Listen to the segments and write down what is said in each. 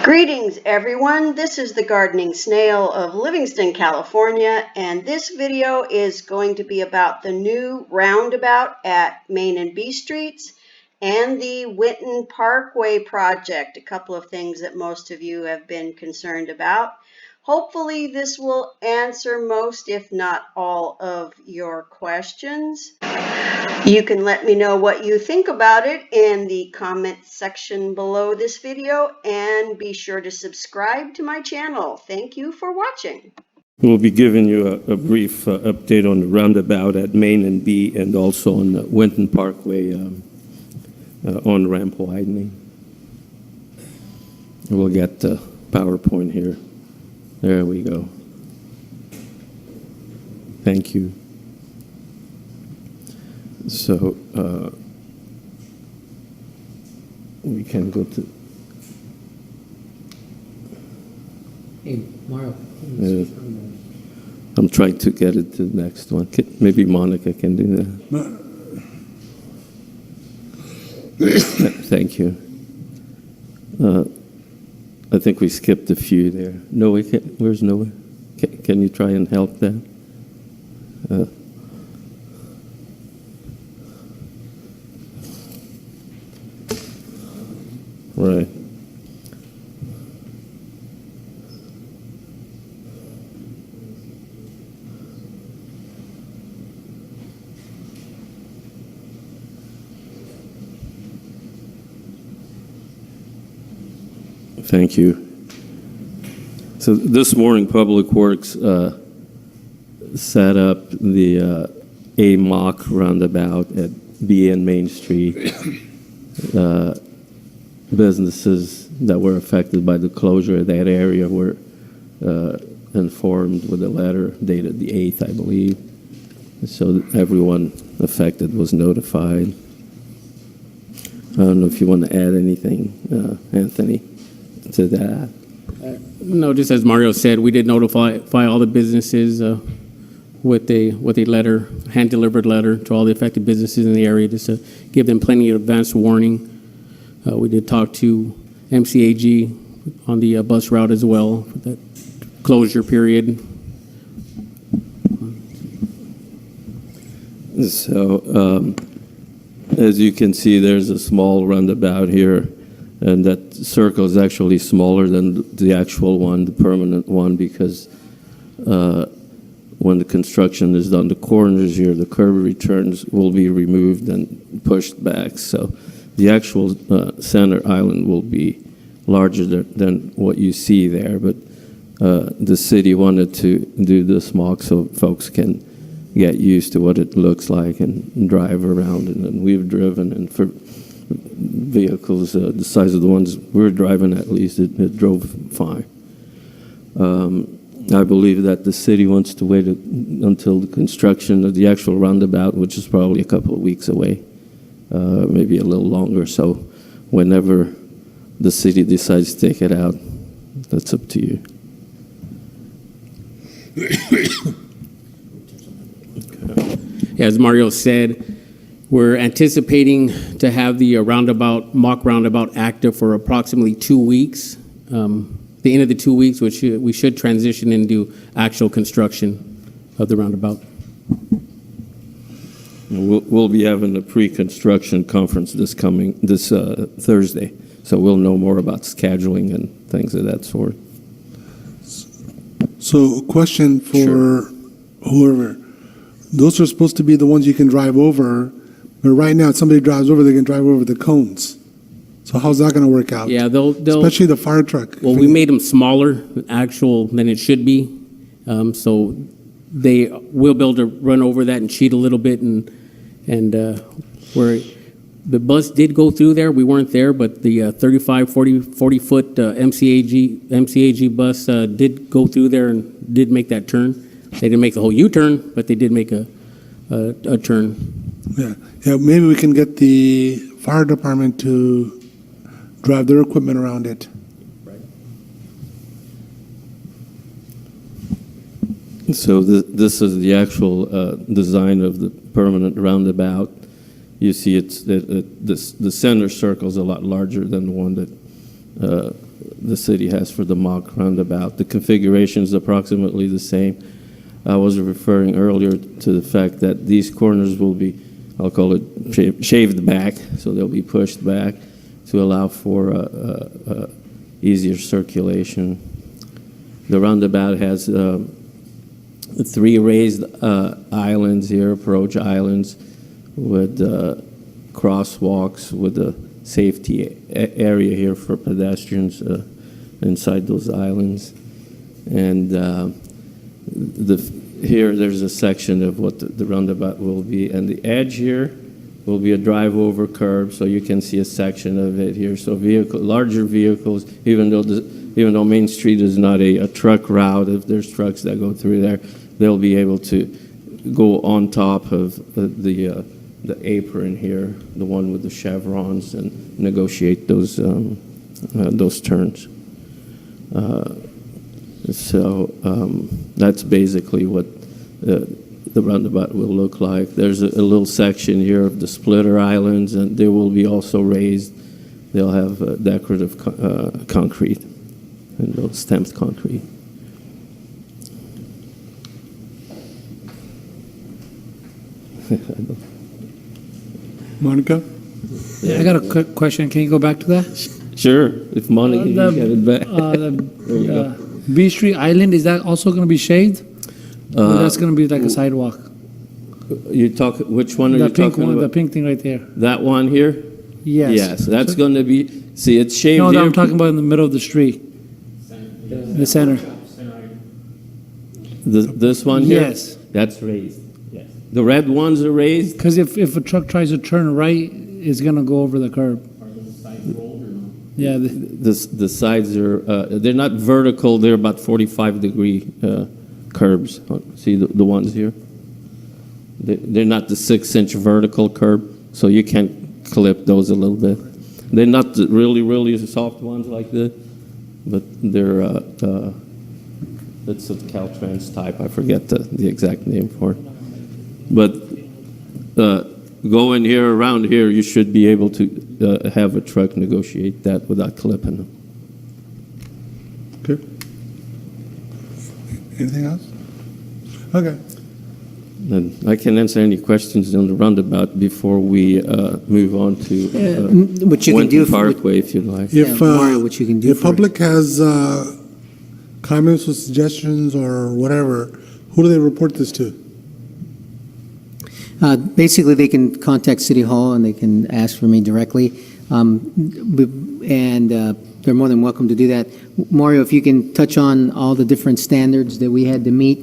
Greetings everyone, this is the Gardening Snail of Livingston, California, and this video is going to be about the new roundabout at Main and B Streets and the Winton Parkway project, a couple of things that most of you have been concerned about. Hopefully this will answer most, if not all, of your questions. You can let me know what you think about it in the comment section below this video, and be sure to subscribe to my channel. Thank you for watching. We'll be giving you a brief update on the roundabout at Main and B, and also on the Winton Parkway on-ramp widening. We'll get the PowerPoint here. There we go. Thank you. So we can go to. Hey, Mario. I'm trying to get it to the next one. Maybe Monica can do that. Thank you. I think we skipped a few there. Noah, where's Noah? Can you try and help that? Right. Thank you. So this morning, Public Works set up the A mock roundabout at B and Main Street. Businesses that were affected by the closure of that area were informed with a letter dated the 8th, I believe. So everyone affected was notified. I don't know if you want to add anything, Anthony, to that. No, just as Mario said, we did notify all the businesses with a letter, hand-delivered letter to all the affected businesses in the area, just to give them plenty of advance warning. We did talk to MCAG on the bus route as well for that closure period. So, as you can see, there's a small roundabout here, and that circle is actually smaller than the actual one, the permanent one, because when the construction is done, the corners here, the curb returns will be removed and pushed back. So the actual center island will be larger than what you see there, but the city wanted to do this mock so folks can get used to what it looks like and drive around. And we've driven, and for vehicles the size of the ones we're driving, at least it drove fine. I believe that the city wants to wait until the construction of the actual roundabout, which is probably a couple of weeks away. Maybe a little longer, so whenever the city decides to take it out, that's up to you. Yeah, as Mario said, we're anticipating to have the mock roundabout active for approximately 2 weeks. The end of the 2 weeks, which we should transition into actual construction of the roundabout. We'll be having a pre-construction conference this Thursday, so we'll know more about scheduling and things of that sort. So, a question for whoever. Those are supposed to be the ones you can drive over, but right now, if somebody drives over, they can drive over the cones. So how's that going to work out? Yeah, they'll especially the fire truck. Well, we made them smaller than it should be, so they will be able to run over that and cheat a little bit, and where the bus did go through there, we weren't there, but the 35, 40 foot MCAG bus did go through there and did make that turn. They didn't make the whole U-turn, but they did make a turn. Yeah, maybe we can get the fire department to drive their equipment around it. Right. So this is the actual design of the permanent roundabout. You see, the center circle is a lot larger than the one that the city has for the mock roundabout. The configuration is approximately the same. I was referring earlier to the fact that these corners will be, I'll call it shaved back, so they'll be pushed back to allow for easier circulation. The roundabout has 3 raised islands here, approach islands, with crosswalks, with a safety area here for pedestrians inside those islands. And here there's a section of what the roundabout will be, and the edge here will be a drive-over curb, so you can see a section of it here. So larger vehicles, even though Main Street is not a truck route, if there's trucks that go through there, they'll be able to go on top of the apron here, the one with the chevrons, and negotiate those turns. So that's basically what the roundabout will look like. There's a little section here of the splitter islands, and they will be also raised. They'll have decorative concrete, and they'll stamped concrete. Monica? Yeah, I got a quick question. Can you go back to that? Sure, if money can get it back. There you go. B Street Island, is that also going to be shaded? Or that's going to be like a sidewalk? You talk, which one are The you pink talking one, the about? pink thing right there. That one here? Yes. Yes, that's going to be, see, it's shaved No, here. I'm talking about in the middle of the street. The center. This one here? Yes. That's raised. Yes. The red ones are raised? Because if a truck tries to turn right, it's going to go over the curb. Yeah. The sides are, they're not vertical, they're about 45-degree curbs. See the ones here? They're not the 6-inch vertical curb, so you can clip those a little bit. They're not the really soft ones like this, but they're, it's a Caltrans type. I forget the exact name for it. But going here, around here, you should be able to have a truck negotiate that without clipping them. Okay. Anything else? Okay. And I can answer any questions on the roundabout before we move on to What you can do Winton Parkway, if you'd like. If, Mario, what you can do if for public has comments or suggestions or whatever, who do they report this to? Basically, they can contact City Hall and they can ask for me directly. They're more than welcome to do that. Mario, if you can touch on all the different standards that we had to meet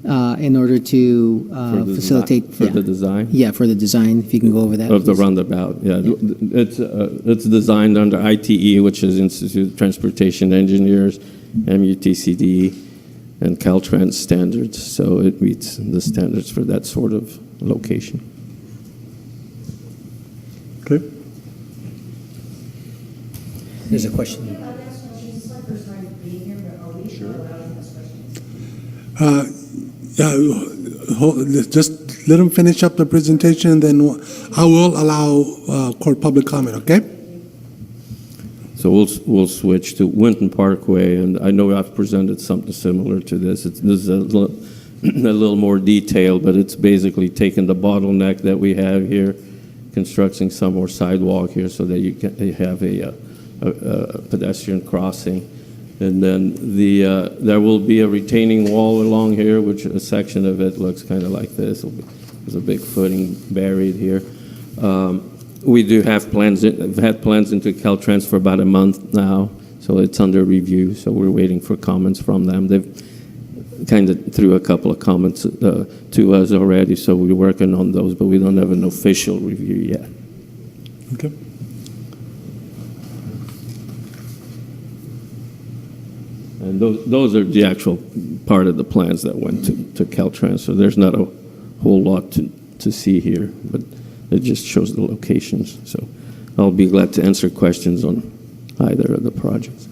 in order to facilitate. For the design? Yeah, for the design, if you can go over that. Of the please. roundabout, yeah. It's designed under ITE, which is Institute of Transportation Engineers, MUTCD, and Caltrans standards, so it meets the standards for that sort of location. Okay. There's a question. Just let them finish up the presentation, then I will allow court public comment, okay? So we'll switch to Winton Parkway, and I know I've presented something similar to this. This is a little more detailed, but it's basically taking the bottleneck that we have here, constructing some more sidewalk here so that you have a pedestrian crossing. And then there will be a retaining wall along here, which a section of it looks kind of like this. There's a big footing buried here. We do have plans. We've had plans into Caltrans for about a month now, so it's under review. So we're waiting for comments from them. They've kind of threw a couple of comments to us already, so we're working on those, but we don't have an official review yet. Okay. And those are the actual part of the plans that went to Caltrans. So there's not a whole lot to see here, but it just shows the locations. So I'll be glad to answer questions on either of the projects.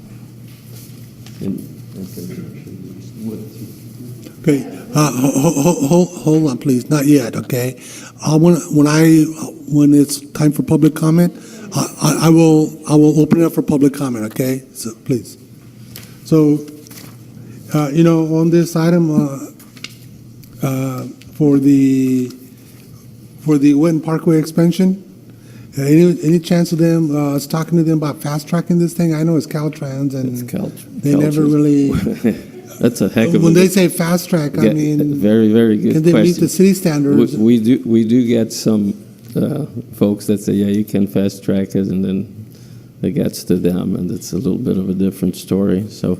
Okay, hold on, please, not yet, okay? When it's time for public comment, I will open it up for public comment, okay? So, please. So, on this item, for the Winton Parkway expansion, any chance of them, us talking to them about fast tracking this thing? I know it's Caltrans and they never really. That's a heck of a. When they say fast track, I mean. Very, very good Can they meet question. the city standards? We do get some folks that say, yeah, you can fast track it, and then it gets to them, and it's a little bit of a different story. So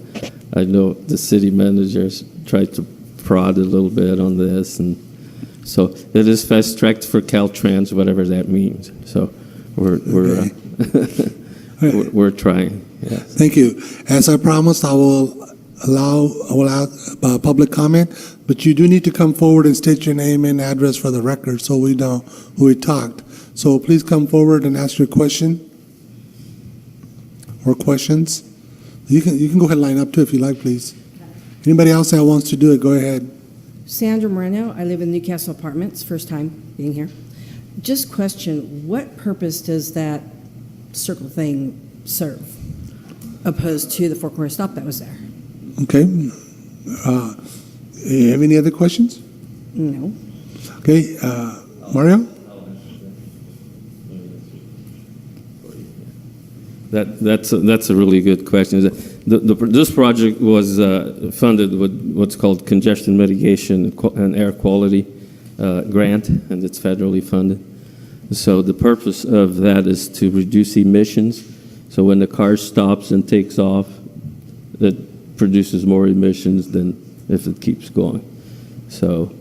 I know the city managers tried to prod a little bit on this, and so it is fast tracked for Caltrans, whatever that means. So we're we're trying. Yes. Thank you. As I promised, I will allow public comment, but you do need to come forward and state your name and address for the record so we know who we talked. So please come forward and ask your question or questions. You can go ahead and line up too if you like, please. Anybody else that wants to do it, go ahead. Sandra Moreno, I live in Newcastle Apartments, first time being here. Just question, what purpose does that circle thing serve opposed to the four corner stop that was there? Okay. You have any other questions? No. Okay, Mario? That's a really good question. This project was funded with what's called congestion mitigation and air quality grant, and it's federally funded. So the purpose of that is to reduce emissions. So when the car stops and takes off, it produces more emissions than if it keeps going. So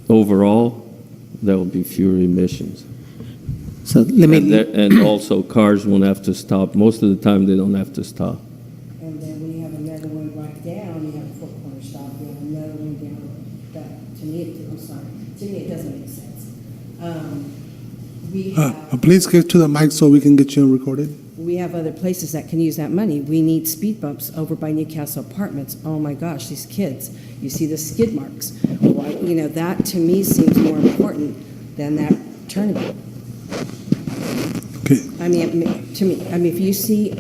overall, there will be fewer emissions. So let me. And also, cars won't have to stop. Most of the time, they don't have to stop. And then when you have another one right down, you have a four corner stop, you have another one down. That, to me, I'm sorry, to me it doesn't make sense. Please get to the mic so we can get you recorded. We have other places that can use that money. We need speed bumps over by Newcastle Apartments. Oh my gosh, these kids, you see the skid marks. Why, that to me seems more important than that turnabout. Okay. I mean, to me, if you see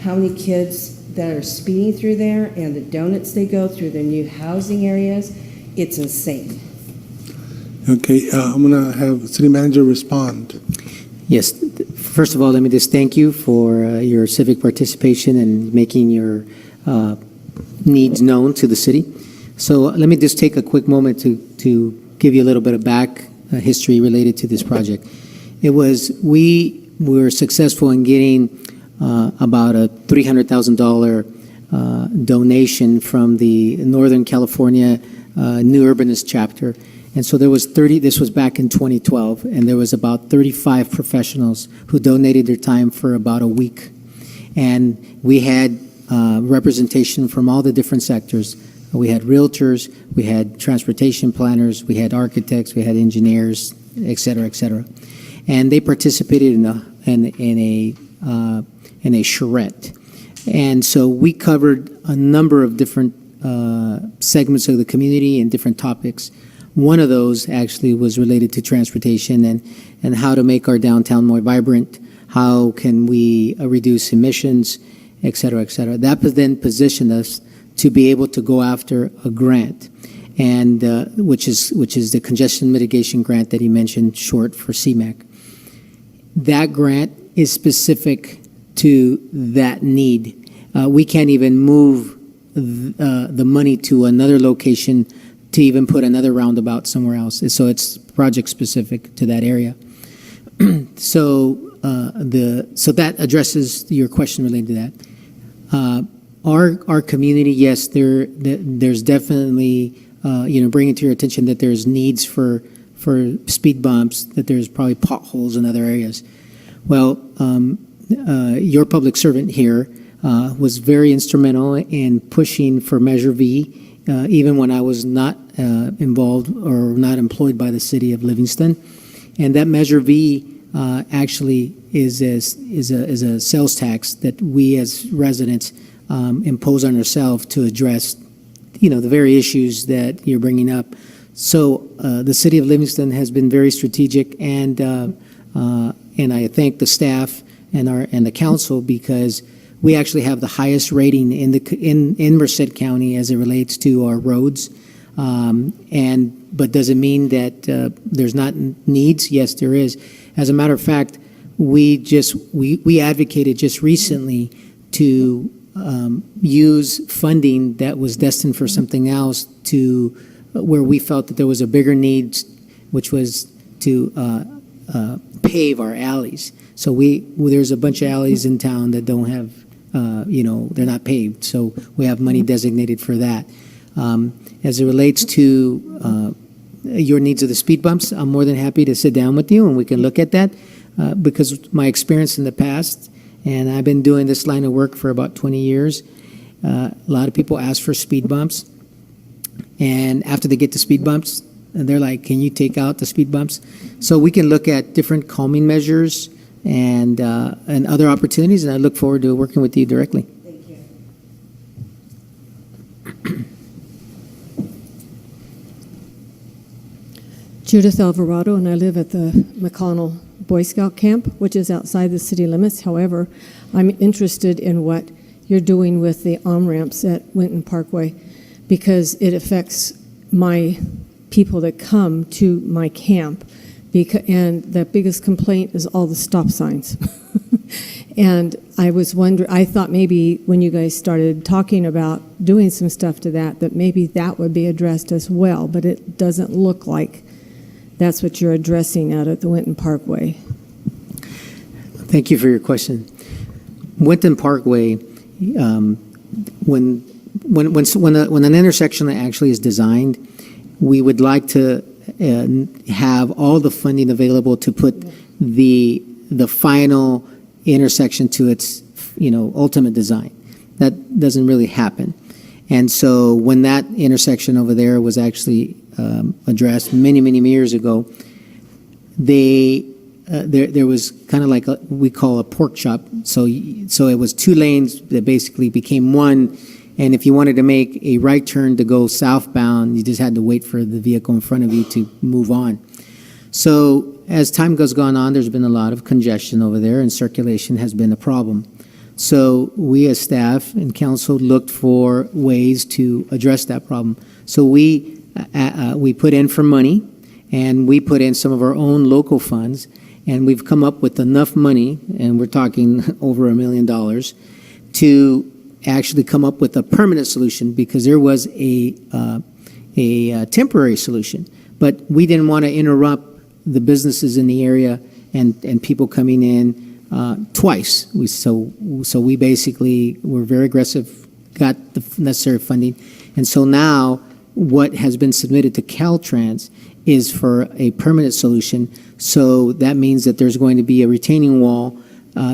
how many kids that are speeding through there and the donuts they go through, the new housing areas, it's insane. Okay, I'm going to have City Manager respond. Yes. First of all, let me just thank you for your civic participation and making your needs known to the city. So let me just take a quick moment to give you a little bit of back history related to this project. It was, we were successful in getting about a $300,000 donation from the Northern California New Urbanist chapter. And so there was this was back in 2012, and there was about 35 professionals who donated their time for about a week. And we had representation from all the different sectors. We had realtors, we had transportation planners, we had architects, we had engineers, et cetera, et cetera. And they participated in a charrette. And so we covered a number of different segments of the community and different topics. One of those actually was related to transportation and how to make our downtown more vibrant, how can we reduce emissions, et cetera, et cetera. That then positioned us to be able to go after a grant, and which is the congestion mitigation grant that he mentioned, short for CMAQ. That grant is specific to that need. We can't even move the money to another location to even put another roundabout somewhere else. So it's project specific to that area. So that addresses your question related to that. Our community, yes, there's definitely bringing to your attention that there's needs for speed bumps, that there's probably potholes in other areas. Well, your public servant here was very instrumental in pushing for Measure V, even when I was not involved or not employed by the city of Livingston. And that Measure V actually is a sales tax that we as residents impose on ourselves to address, the very issues that you're bringing up. So the city of Livingston has been very strategic and and I thank the staff and the council, because we actually have the highest rating in Merced County as it relates to our roads. But does it mean that there's not needs? Yes, there is. As a matter of fact, we advocated just recently to use funding that was destined for something else to where we felt that there was a bigger need, which was to pave our alleys. So there's a bunch of alleys in town that don't have, they're not paved. So we have money designated for that. As it relates to your needs of the speed bumps, I'm more than happy to sit down with you and we can look at that, because my experience in the past, and I've been doing this line of work for about 20 years, a lot of people ask for speed bumps, and after they get the speed bumps, they're like, can you take out the speed bumps? So we can look at different calming measures and other opportunities, and I look forward to working with you directly. Thank you. Judith Alvarado, and I live at the McConnell Boy Scout Camp, which is outside the city limits. However, I'm interested in what you're doing with the on-ramps at Winton Parkway, because it affects my people that come to my camp. And the biggest complaint is all the stop signs. And I was wondering, I thought maybe when you guys started talking about doing some stuff to that maybe that would be addressed as well, but it doesn't look like that's what you're addressing out at the Winton Parkway. Thank you for your question. Winton Parkway, when an intersection actually is designed, we would like to have all the funding available to put the final intersection to its ultimate design. That doesn't really happen. And so when that intersection over there was actually addressed many years ago, there was kind of like we call a pork chop. So it was two lanes that basically became one. And if you wanted to make a right turn to go southbound, you just had to wait for the vehicle in front of you to move on. So as time goes on, there's been a lot of congestion over there, and circulation has been a problem. So we as staff and council looked for ways to address that problem. So we put in for money, and we put in some of our own local funds, and we've come up with enough money, and we're talking over $1 million, to actually come up with a permanent solution, because there was a temporary solution. But we didn't want to interrupt the businesses in the area and people coming in twice. So we basically were very aggressive, got the necessary funding. And so now what has been submitted to Caltrans is for a permanent solution. So that means that there's going to be a retaining wall,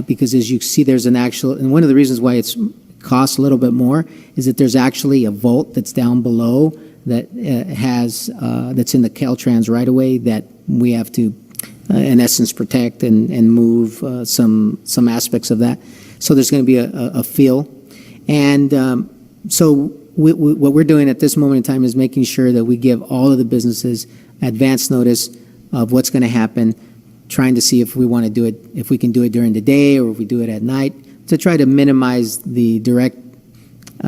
because as you see, there's an actual, and one of the reasons why it's costs a little bit more is that there's actually a vault that's down below that that's in the Caltrans right away that we have to, in essence, protect and move some aspects of that. So there's going to be a fill, and so what we're doing at this moment in time is making sure that we give all of the businesses advance notice of what's going to happen, trying to see if we want to do it, if we can do it during the day or if we do it at night, to try to minimize the direct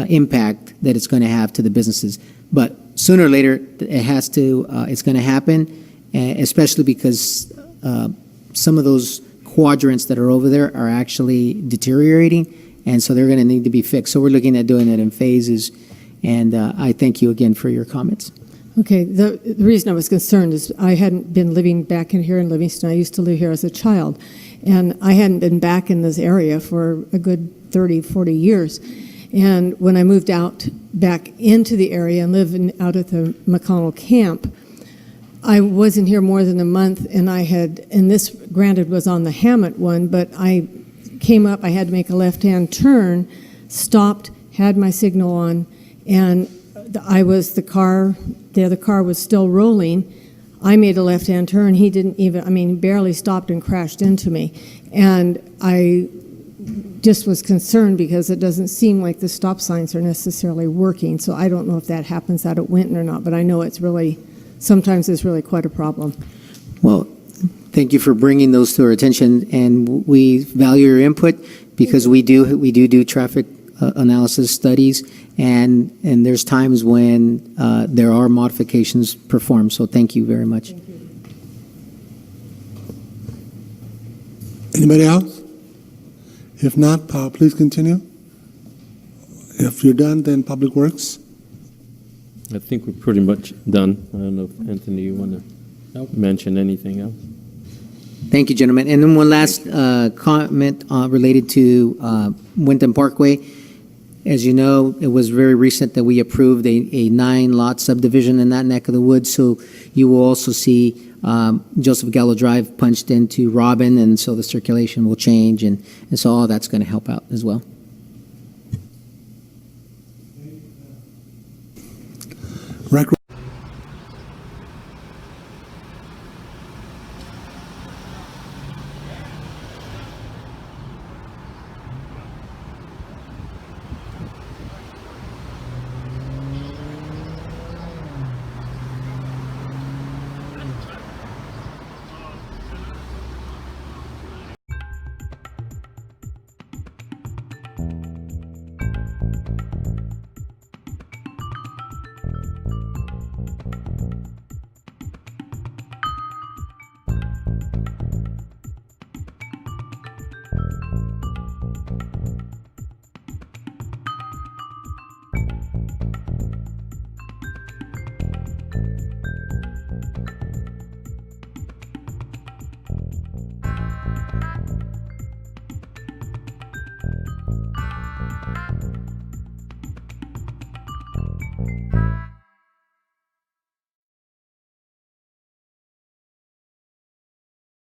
impact that it's going to have to the businesses. But sooner or later, it has to, it's going to happen, especially because some of those quadrants that are over there are actually deteriorating, and so they're going to need to be fixed. So we're looking at doing it in phases, and I thank you again for your comments. Okay, the reason I was concerned is I hadn't been living back in here in Livingston. I used to live here as a child, and I hadn't been back in this area for a good 30, 40 years. And when I moved out back into the area and lived out at the McConnell camp, I wasn't here more than a month, and this granted was on the Hammett one, but I came up, I had to make a left-hand turn, stopped, had my signal on, and the other car was still rolling. I made a left-hand turn. He didn't even, barely stopped and crashed into me. And I just was concerned because it doesn't seem like the stop signs are necessarily working. So I don't know if that happens out at Winton or not, but I know sometimes it's really quite a problem. Well, Thank you for bringing those to our attention, and we value your input because we do traffic analysis studies, and there's times when there are modifications performed. So thank you very much. Anybody else? If not, please continue. If you're done, then Public Works. I think we're pretty much done. I don't know if Anthony, you want to mention anything else? Thank you, gentlemen. And then one last comment related to Winton Parkway. As you know, it was very recent that we approved a 9-lot subdivision in that neck of the woods. So you will also see Joseph Gallo Drive punched into Robin, and so the circulation will change, and so all that's going to help out as well. Rec-